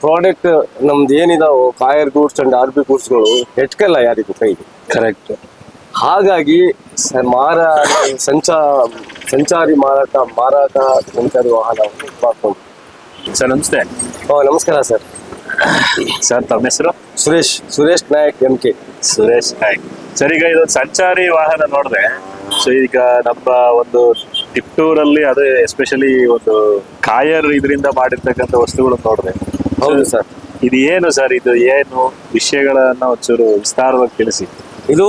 Product ನಮ್ದು ಏನಿದಾವೋ coir goods and R B ಗೂಡ್ಸ್ಗಳು ಹೆಚ್ಕಲ್ಲ ಯಾರಿಗೂ ಕೈಗೆ. ಕರೆಕ್ಟ್. ಹಾಗಾಗಿ ಸಂಚಾರಿ ಮಾರಾಟ ಸಂಚಾರಿ ವಾಹನವನ್ನು ಮಾಡ್ಕೊಂಡು. ಸರ್ ನಮಸ್ತೆ. ನಮಸ್ಕಾರ ಸರ್. ಸರ್ ತಮ್ಮ ಹೆಸರು? ಸುರೇಶ್ ನಾಯಕ್ MK. ಸುರೇಶ್ ನಾಯಕ್ ಸರ್. ಈಗ ಇದು ಸಂಚಾರಿ ವಾಹನ ನೋಡಿದೆ. ಸೊ ಈಗ ನಮ್ಮ ಒಂದು ತಿಪ್ಟೂರಲ್ಲಿ ಅದೇ ಎಸ್ಪೆಷಲಿ ಒಂದು ಕಾಯರ್ ಇದರಿಂದ ಮಾಡಿರ್ತಕ್ಕಂಥ ವಸ್ತುಗಳು ನೋಡಿದೆ. ಹೌದು ಸರ್. ಇದು ಏನು ಸರ್, ಇದು ಏನು ವಿಷಯಗಳನ್ನ ಒಂಚೂರು ವಿಸ್ತಾರವಾಗಿ ತಿಳಿಸಿ. ಇದು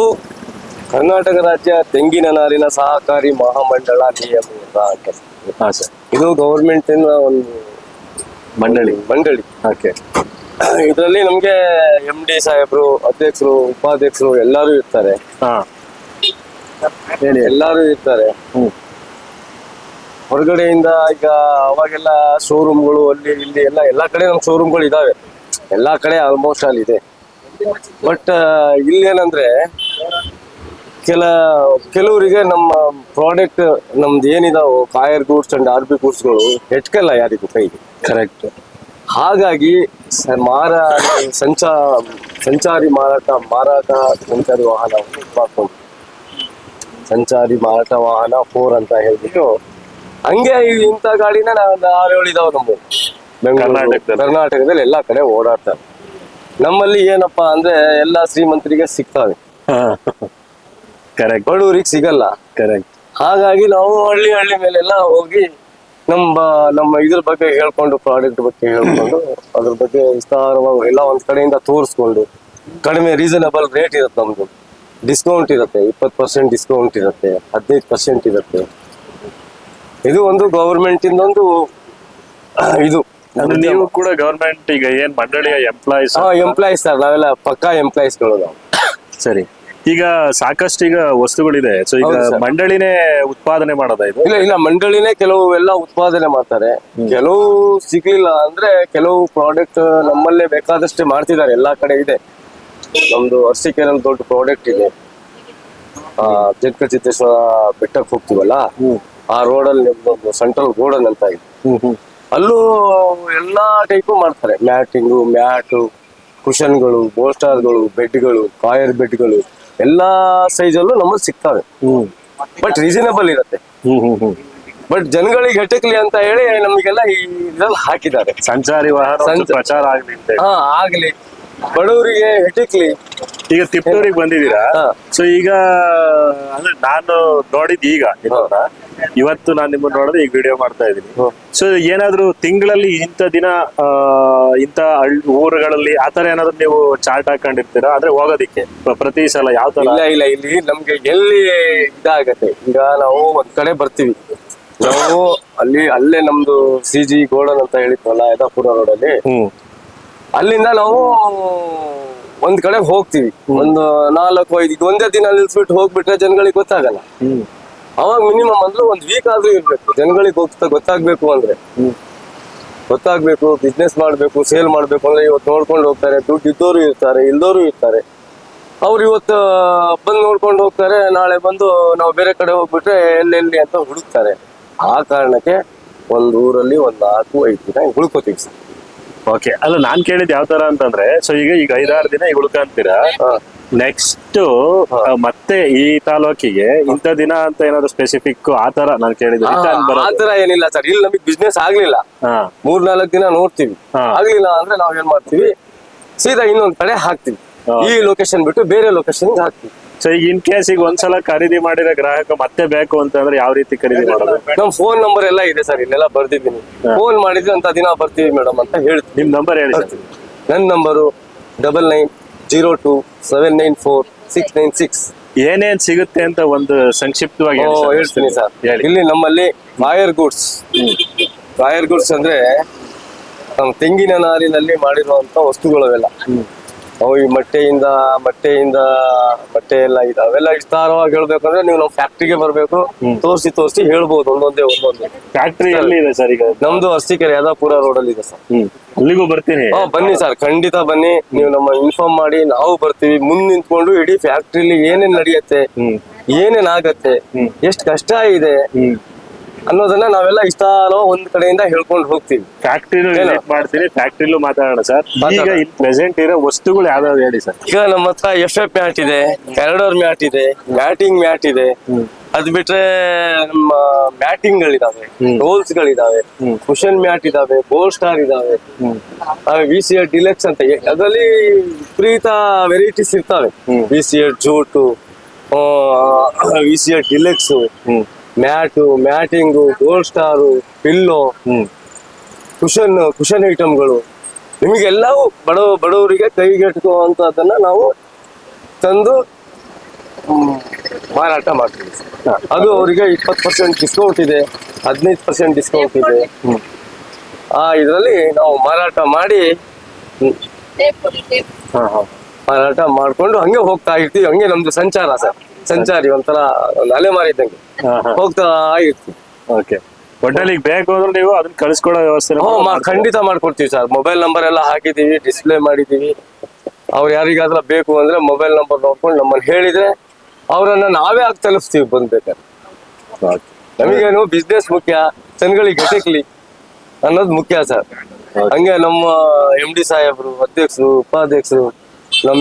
ಕರ್ನಾಟಕ ರಾಜ್ಯ ತೆಂಗಿನ ನಾರಿನ ಸಹಕಾರಿ ಮಹಾಮಂಡಳ ನಿಯಮಿತ ಅಂತ. ಹಾ ಸರ್. ಇದು ಗೌರ್ಮೆಂಟ್ ಒಂದು ಮಂಡಳಿ. ಓಕೆ. ಇದರಲ್ಲಿ ನಮ್ಗೆ MD ಸಾಹೇಬ್ರು, ಅಧ್ಯಕ್ಷರು, ಉಪಾಧ್ಯಕ್ಷರು ಎಲ್ಲರೂ ಇರ್ತಾರೆ. ಹಾ ಹೇಳಿ. ಎಲ್ಲರೂ ಇರ್ತಾರೆ. ಹೊರಗಡೆಯಿಂದ ಈಗ ಅವಾಗೆಲ್ಲ ಶೋರೂಮ್ಗಳು ಅಲ್ಲಿ ಇಲ್ಲಿ ಎಲ್ಲಾ ಕಡೆ ನಮ್ ಶೋರೂಮ್ಗಳು ಇದಾವೆ. ಎಲ್ಲಾ ಕಡೆ ಆಲ್ಮೋಸ್ಟ್ ಅಲ್ಲಿ ಇದೆ. ಬಟ್ ಇಲ್ಲೇನಂದ್ರೆ ಕೆಲವರಿಗೆ ನಮ್ಮ ಪ್ರಾಡಕ್ಟ್ ನಮ್ದು ಏನಿದಾವೋ coir goods and R B ಗೂಡ್ಸ್ಗಳು ಹೆಚ್ಕಲ್ಲ ಯಾರಿಗೂ ಕೈಗೆ. ಕರೆಕ್ಟ್. ಹಾಗಾಗಿ ಸಂಚಾರಿ ಸಂಚಾರಿ ವಾಹನವನ್ನು ಮಾಡ್ಕೊಂಡು ಸಂಚಾರಿ ಮಾರಾಟ ವಾಹನ 4 ಅಂತ ಹೇಳ್ಬಿಟ್ಟು ಹಂಗೆ ಇಂಥ ಗಾಡಿನ 6-7 ಇದಾವೆ ನಮ್ಮ ಕರ್ನಾಟಕದಲ್ಲಿ ಎಲ್ಲಾ ಕಡೆ ಓಡಾಡ್ತಾರೆ. ನಮ್ಮಲ್ಲಿ ಏನಪ್ಪಾ ಅಂದ್ರೆ ಎಲ್ಲಾ ಶ್ರೀಮಂತರಿಗೆ ಸಿಗ್ತವೆ, ಕರೆಕ್ಟ್, ಬಡವರಿಗೆ ಸಿಗಲ್ಲ. ಕರೆಕ್ಟ್. ಹಾಗಾಗಿ ನಾವು ಹಳ್ಳಿ ಮೇಲೆಲ್ಲ ಹೋಗಿ ನಮ್ಮ ಇದ್ರ ಬಗ್ಗೆ ಹೇಳ್ಕೊಂಡು, ಪ್ರಾಡಕ್ಟ್ ಬಗ್ಗೆ ಹೇಳ್ಕೊಂಡು, ಅದ್ರ ಬಗ್ಗೆ ವಿಸ್ತಾರವಾಗಿ ಎಲ್ಲ ಒಂದ್ ಕಡೆಯಿಂದ ತೋರಿಸ್ಕೊಂಡು, ಕಡಿಮೆ ರೀಸನಬಲ್ ರೇಟ್ ಇರುತ್ತೆ ನಮ್ದು. ಡಿಸ್ಕೌಂಟ್ ಇರುತ್ತೆ, 20% ಡಿಸ್ಕೌಂಟ್ ಇರುತ್ತೆ, 15% ಇರುತ್ತೆ. ಇದು ಒಂದು ಗವರ್ಮೆಂಟ್ ಇಂದೊಂದು ಇದು. ನೀವು ಕೂಡ ಗವರ್ಮೆಂಟ್ ಈಗ ಏನ್ ಮಂಡಳಿಯ ಎಂಪ್ಲಾಯೀಸ್ ಸರ್, ನಾವೆಲ್ಲ ಪಕ್ಕಾ ಎಂಪ್ಲಾಯೀಸ್ಗಳು ನಾವು. ಸರಿ. ಈಗ ಸಾಕಷ್ಟು ಈಗ ವಸ್ತುಗಳಿದೆ. ಸೊ ಈಗ ಮಂಡಳಿನೇ ಉತ್ಪಾದನೆ ಮಾಡೋದ ಇದು? ಇಲ್ಲ, ಮಂಡಳಿನೇ ಕೆಲವು ಎಲ್ಲ ಉತ್ಪಾದನೆ ಮಾಡ್ತಾರೆ. ಕೆಲವು ಸಿಗ್ಲಿಲ್ಲ ಅಂದ್ರೆ ಕೆಲವು ಪ್ರಾಡಕ್ಟ್ ನಮ್ಮಲ್ಲೇ ಬೇಕಾದಷ್ಟೇ ಮಾಡ್ತಿದ್ದಾರೆ. ಎಲ್ಲಾ ಕಡೆ ಇದೆ. ನಮ್ದು ಅರಸೀಕೆರೆಯಲ್ಲಿ ದೊಡ್ಡ ಪ್ರಾಡಕ್ಟ್ ಇದೆ. ಜಗಚಿತ್ತೇಶ್ವರ ಬೆಟ್ಟಕ್ಕೆ ಹೋಗ್ತೀವಲ್ಲ, ಆ ರೋಡಲ್ಲಿ ನಮ್ದೊಂದು ಸೆಂಟ್ರಲ್ ಗೋಡನ್ ಅಂತ ಇದೆ. ಅಲ್ಲೂ ಎಲ್ಲಾ ಟೈಪು ಮಾಡ್ತಾರೆ. ಮ್ಯಾಟು, ಕುಷನ್ಗಳು, ಬೋಸ್ಟಾರ್ಗಳು, ಬೆಡ್ಗಳು, ಕಾಯರ್ ಬೆಡ್ಗಳು ಎಲ್ಲಾ ಸೈಜಲ್ಲೂ ನಮ್ಮಲ್ಲಿ ಸಿಗ್ತವೆ. ಬಟ್ ರೀಸನಬಲ್ ಇರುತ್ತೆ. ಬಟ್ ಜನಗಳಿಗೆ ಹೆಟಕ್ಲಿ ಅಂತ ಹೇಳಿ ನಮಗೆಲ್ಲ ಈ ಇದ್ರಲ್ಲಿ ಹಾಕಿದ್ದಾರೆ. ಸಂಚಾರಿ ವಾಹನ ಪ್ರಚಾರ ಆಗ್ಲಿ, ಬಡವರಿಗೆ ಹೆಟಕ್ಲಿ. ಈಗ ತಿಪ್ಟೂರಿಗೆ ಬಂದಿದ್ದೀರಾ? ಸೊ ಈಗ ಅಂದ್ರೆ ನಾನು ನೋಡಿದ್ ಈಗ ಇವತ್ತು ನಾನು ನಿಮ್ಮನ್ನ ನೋಡಿದ್ರೆ ಈಗ ವಿಡಿಯೋ ಮಾಡ್ತಾ ಇದ್ದೀನಿ. ಸೊ ಏನಾದ್ರು ತಿಂಗಳಲ್ಲಿ ಇಂಥ ದಿನ ಇಂಥ ಊರುಗಳಲ್ಲಿ ಆತರ ಏನಾದ್ರು ನೀವು ಚಾರ್ಟ್ ಹಾಕೊಂಡಿರ್ತೀರಾ? ಅಂದ್ರೆ ಹೋಗೋದಿಕ್ಕೆ ಪ್ರತಿ ಸಲ ಯಾವ ತರ? ಇಲ್ಲ, ಇಲ್ಲಿ ನಮ್ಗೆ ಎಲ್ಲಿ ಇದಾಗತ್ತೆ. ಈಗ ನಾವು ಒಂದ್ ಕಡೆ ಬರ್ತೀವಿ, ನಾವು ಅಲ್ಲೇ ನಮ್ದು CG ಗೋಡನ್ ಅಂತ ಹೇಳಿದ್ವಲ್ಲ, ಯದಾಪುರ ರೋಡಲ್ಲಿ, ಅಲ್ಲಿಂದ ನಾವು ಒಂದ್ ಕಡೆ ಹೋಗ್ತೀವಿ. ಒಂದು 4-5 ಇದು ಒಂದೇ ದಿನ ನಿಲ್ಸ್ಬಿಟ್ಟು ಹೋಗ್ಬಿಟ್ರೆ ಜನಗಳಿಗೆ ಗೊತ್ತಾಗಲ್ಲ. ಅವಾಗ ಮಿನಿಮಮ್ ಅಂದ್ರೆ ಒಂದ್ ವೀಕ್ ಆದ್ರೂ ಇರ್ಬೇಕು. ಜನಗಳಿಗೆ ಗೊತ್ತಾಗ್ಬೇಕು, ಬಿಸ್ನೆಸ್ ಮಾಡ್ಬೇಕು, ಸೇಲ್ ಮಾಡ್ಬೇಕು ಅಂದ್ರೆ ಇವತ್ತು ನೋಡ್ಕೊಂಡು ಹೋಗ್ತಾರೆ. ದುಡ್ಡು ಇದ್ದೋರು ಇರ್ತಾರೆ, ಇಲ್ದೋರು ಇರ್ತಾರೆ. ಅವ್ರು ಇವತ್ತು ಬಂದು ನೋಡ್ಕೊಂಡು ಹೋಗ್ತಾರೆ, ನಾಳೆ ಬಂದು ನಾವು ಬೇರೆ ಕಡೆ ಹೋಗ್ಬಿಟ್ರೆ ಎಲ್ಲೆಲ್ಲಿ ಅಂತ ಹುಡುಕ್ತಾರೆ. ಆ ಕಾರಣಕ್ಕೆ ಒಂದ್ ಊರಲ್ಲಿ 4-5 ದಿನ ಉಳ್ಕೋತೀವಿ ಸರ್. ಓಕೆ. ಅಲ್ಲ, ನಾನ್ ಕೇಳಿದ್ ಯಾವ ತರ ಅಂತಂದ್ರೆ, ಸೊ ಈಗ 5-6 ದಿನ ಈಗ ಉಳ್ಕಂತೀರಾ, ನೆಕ್ಸ್ಟ್ ಮತ್ತೆ ಈ ತಾಲೂಕಿಗೆ ಇಂಥ ದಿನ ಅಂತ ಏನಾದ್ರು ಸ್ಪೆಸಿಫಿಕ್ ಆತರ ನಾನು ಕೇಳಿದ್ರೆ? ಆತರ ಏನಿಲ್ಲ ಸರ್. ಇಲ್ಲಿ ನಮಗ್ ಬಿಸ್ನೆಸ್ ಆಗ್ಲಿಲ್ಲ, 3-4 ದಿನ ನೋಡ್ತೀವಿ. ಆಗ್ಲಿಲ್ಲ ಅಂದ್ರೆ ನಾವ್ ಏನ್ ಮಾಡ್ತೀವಿ, ಸೀದಾ ಇನ್ನೊಂದ್ ಕಡೆ ಹಾಕ್ತಿವಿ. ಈ ಲೊಕೇಶನ್ ಬಿಟ್ಟು ಬೇರೆ ಲೊಕೇಶನ್ ಹಾಕ್ತಿವಿ. ಸೊ ಈಗ ಇನ್ ಕೇಸ್ ಈಗ ಒಂದ್ಸಲ ಖರೀದಿ ಮಾಡಿದ ಗ್ರಾಹಕ ಮತ್ತೆ ಬೇಕು ಅಂತಂದ್ರೆ ಯಾವ ರೀತಿ ಖರೀದಿ ಮಾಡೋದು? ನಮ್ ಫೋನ್ ನಂಬರ್ ಎಲ್ಲ ಇದೆ ಸರ್, ಇಲ್ಲೆಲ್ಲ ಬರ್ದಿದ್ದೀನಿ. ಫೋನ್ ಮಾಡಿದ್ರೆ ಅಂತ ದಿನ ಬರ್ತೀವಿ ಮೇಡಮ್ ಅಂತ ಹೇಳ್ತೀವಿ. ನಿಮ್ ನಂಬರ್ ಹೇಳಿ ಸರ್. ನನ್ನ ನಂಬರು 9902794696. ಏನೇನ್ ಸಿಗುತ್ತೆ ಅಂತ ಒಂದು ಸಂಕ್ಷಿಪ್ತವಾಗಿ ಹೇಳ್ತೀನಿ ಸರ್. ಇಲ್ಲಿ ನಮ್ಮಲ್ಲಿ ಕಾಯರ್ ಗೂಡ್ಸ್ ಅಂದ್ರೆ ತೆಂಗಿನ ನಾರಿನಲ್ಲಿ ಮಾಡಿರುವಂತ ವಸ್ತುಗಳವೆಲ್ಲ. ಅವು ಈ ಮೊಟ್ಟೆಯಿಂದ ಬಟ್ಟೆ ಎಲ್ಲ ಇದಾವೆಲ್ಲ ವಿಸ್ತಾರವಾಗಿ ಹೇಳ್ಬೇಕಂದ್ರೆ ನೀವು ನಮ್ಮ ಫ್ಯಾಕ್ಟ್ರಿಗೆ ಬರ್ಬೇಕು. ತೋರಿಸಿ ಹೇಳ್ಬೋದು ಒಂದೊಂದೇ. ಫ್ಯಾಕ್ಟ್ರಿ ಎಲ್ಲಿ ಇದೆ ಸರ್? ಈಗ ನಮ್ದು ಅರಸೀಕೆರೆ ಯದಾಪುರ ರೋಡ್ ಅಲ್ಲಿ ಇದೆ ಸರ್. ಅಲ್ಲಿಗೂ ಬರ್ತೀನಿ. ಬನ್ನಿ ಸರ್, ಖಂಡಿತ ಬನ್ನಿ. ನೀವು ನಮ್ಮ ಇನ್ಫಾರ್ಮ್ ಮಾಡಿ, ನಾವು ಬರ್ತೀವಿ. ಮುಂದ್ ನಿಂತ್ಕೊಂಡು ಇಡೀ ಫ್ಯಾಕ್ಟ್ರಿಲಿ ಏನೇನ್ ನಡೆಯುತ್ತೆ, ಏನೇನ್ ಆಗತ್ತೆ, ಎಷ್ಟ್ ಕಷ್ಟ ಇದೆ, ಅನ್ನೋದನ್ನ ನಾವೆಲ್ಲ ಇಷ್ಟಾಲೋ ಒಂದ್ ಕಡೆಯಿಂದ ಹೇಳ್ಕೊಂಡು ಹೋಗ್ತೀವಿ. ಫ್ಯಾಕ್ಟ್ರಿನೂ ವಿಸಿಟ್ ಮಾಡ್ತೀನಿ, ಫ್ಯಾಕ್ಟ್ರಿಲೂ ಮಾತಾಡೋಣ ಸರ್. ಈಗ ಇಲ್ಲಿ ಪ್ರೆಸೆಂಟ್ ಇರೋ ವಸ್ತುಗಳು ಯಾವ್ದಾವ್ದು ಹೇಳಿ ಸರ್. ಈಗ ನಮ್ಮ ಹತ್ರ FF ಮ್ಯಾಟ್ ಇದೆ, ಕ್ಯಾರಡೋರ್ ಮ್ಯಾಟ್ ಇದೆ, ಮ್ಯಾಟಿಂಗ್ ಮ್ಯಾಟ್ ಇದೆ. ಅದ್ ಬಿಟ್ರೆ ನಮ್ಮ ಮ್ಯಾಟಿಂಗ್ ಗಳಿದಾವೆ, ರೋಲ್ಸ್ ಗಳಿದಾವೆ, ಕುಶನ್ ಮ್ಯಾಟ್ ಇದಾವೆ, ಗೋಲ್ಡ್ ಸ್ಟಾರ್ ಇದಾವೆ, VCA ಡಿಲೆಕ್ಸ್ ಅಂತ ಅದರಲ್ಲಿ ವಿಪರೀತ ವೆರೈಟೀಸ್ ಇರ್ತವೆ. VCA jute, VCA deluxe, mat, matting, gold star, pillow, cushion ಐಟಮ್ಗಳು, ನಿಮಗೆಲ್ಲವೂ ಬಡವರಿಗೆ ಕೈಗೆಟುಕುವಂತದನ್ನ ನಾವು ತಂದು ಮಾರಾಟ ಮಾಡ್ತೀವಿ. ಅದು ಅವರಿಗೆ 20% ಡಿಸ್ಕೌಂಟ್ ಇದೆ, 15% ಡಿಸ್ಕೌಂಟ್ ಇದೆ. ಇದರಲ್ಲಿ ನಾವು ಮಾರಾಟ ಮಾಡಿ ಮಾರಾಟ ಮಾಡ್ಕೊಂಡು ಹಂಗೆ ಹೋಗ್ತಾ ಇರ್ತೀವಿ. ಹಂಗೆ ನಮ್ದು ಸಂಚಾರ ಸರ್, ಸಂಚಾರಿ ಒಂಥರ ಒಂದು ಅಲೆಮಾರಿ ಇದ್ದಂಗೆ ಹೋಗ್ತಾ ಇರ್ತೀವಿ. ಓಕೆ, ಒಟ್ಟಲ್ಲಿ ಈಗ ಬೇಕು ಅಂದ್ರೆ ನೀವು ಅದನ್ನ ಕಳಿಸ್ಕೊಡೋ ವ್ಯವಸ್ಥೆ ಖಂಡಿತ ಮಾಡ್ಕೊಡ್ತೀವಿ ಸರ್. ಮೊಬೈಲ್ ನಂಬರ್ ಎಲ್ಲ ಹಾಕಿದೀವಿ, ಡಿಸ್ಪ್ಲೇ ಮಾಡಿದೀವಿ. ಅವ್ರು ಯಾರಿಗಾದ್ರೂ ಬೇಕು ಅಂದ್ರೆ ಮೊಬೈಲ್ ನಂಬರ್ ನೋಡ್ಕೊಂಡು ನಮ್ಮನ್ನು ಹೇಳಿದ್ರೆ ಅವರನ್ನ ನಾವೇ ಆಗಿ ತಲುಪಿಸ್ತೀವಿ ಬಂದ್ಬೇಕಾದ್ರೆ. ನಮಗೇನು ಬಿಸ್ನೆಸ್ ಮುಖ್ಯ, ಜನಗಳಿಗೆ ಗಟಕ್ಲಿ ಅನ್ನೋದು ಮುಖ್ಯ ಸರ್. ಹಂಗೆ ನಮ್ಮ MD ಸಾಹೇಬ್ರು, ಅಧ್ಯಕ್ಷರು, ಉಪಾಧ್ಯಕ್ಷರು,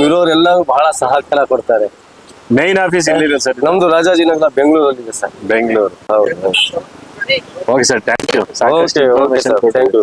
ಇರೋರೆಲ್ಲ ಬಹಳ ಸಹಕಾರ ಕೊಡ್ತಾರೆ. ಮೈನ್ ಆಫೀಸ್ ಎಲ್ಲಿದೆ ಸರ್? ನಮ್ದು ರಾಜಾಜಿನಗರ, ಬೆಂಗಳೂರಲ್ಲಿದೆ ಸರ್. ಬೆಂಗಳೂರು. ಹೌದು. Okay sir, thank you. Okay sir, thank you.